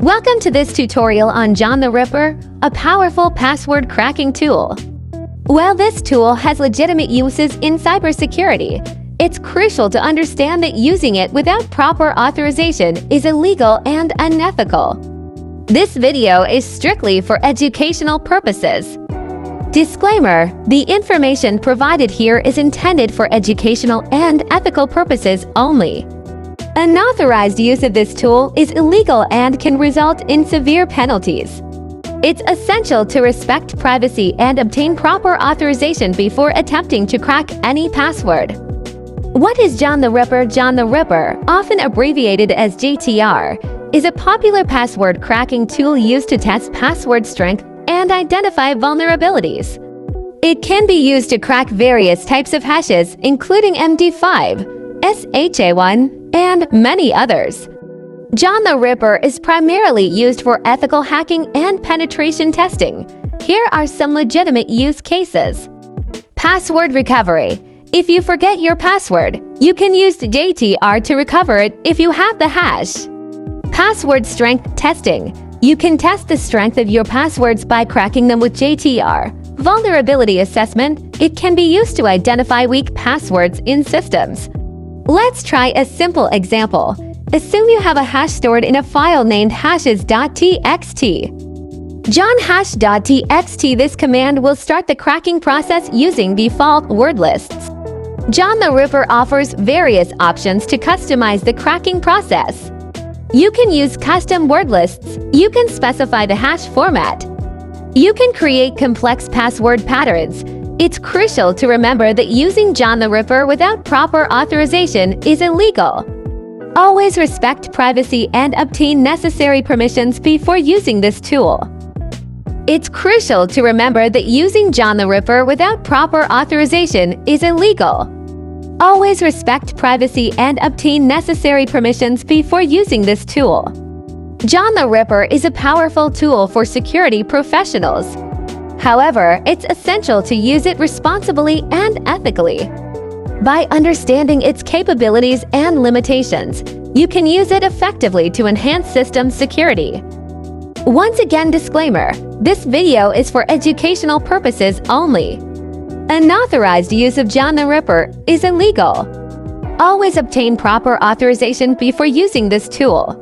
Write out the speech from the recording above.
Welcome to this tutorial on John the Ripper, a powerful password cracking tool. While this tool has legitimate uses in cybersecurity, it's crucial to understand that using it without proper authorization is illegal and unethical. This video is strictly for educational purposes. Disclaimer: the information provided here is intended for educational and ethical purposes only. Unauthorized use of this tool is illegal and can result in severe penalties. It's essential to respect privacy and obtain proper authorization before attempting to crack any password. What is John the Ripper? John the Ripper, often abbreviated as JTR, is a popular password cracking tool used to test password strength and identify vulnerabilities. It can be used to crack various types of hashes, including MD5, SHA-1, and many others. John the Ripper is primarily used for ethical hacking and penetration testing. Here are some legitimate use cases. Password recovery. If you forget your password, you can use JTR to recover it if you have the hash. Password strength testing. You can test the strength of your passwords by cracking them with JTR. Vulnerability assessment. It can be used to identify weak passwords in systems. Let's try a simple example. Assume you have a hash stored in a file named hashes.txt. John hash.txt. This command will start the cracking process using default word lists. John the Ripper offers various options to customize the cracking process. You can use custom word lists. You can specify the hash format. You can create complex password patterns. It's crucial to remember that using John the Ripper without proper authorization is illegal. Always respect privacy and obtain necessary permissions before using this tool. It's crucial to remember that using John the Ripper without proper authorization is illegal. Always respect privacy and obtain necessary permissions before using this tool. John the Ripper is a powerful tool for security professionals. However, it's essential to use it responsibly and ethically. By understanding its capabilities and limitations, you can use it effectively to enhance system security. Once again, disclaimer: this video is for educational purposes only. Unauthorized use of John the Ripper is illegal. Always obtain proper authorization before using this tool.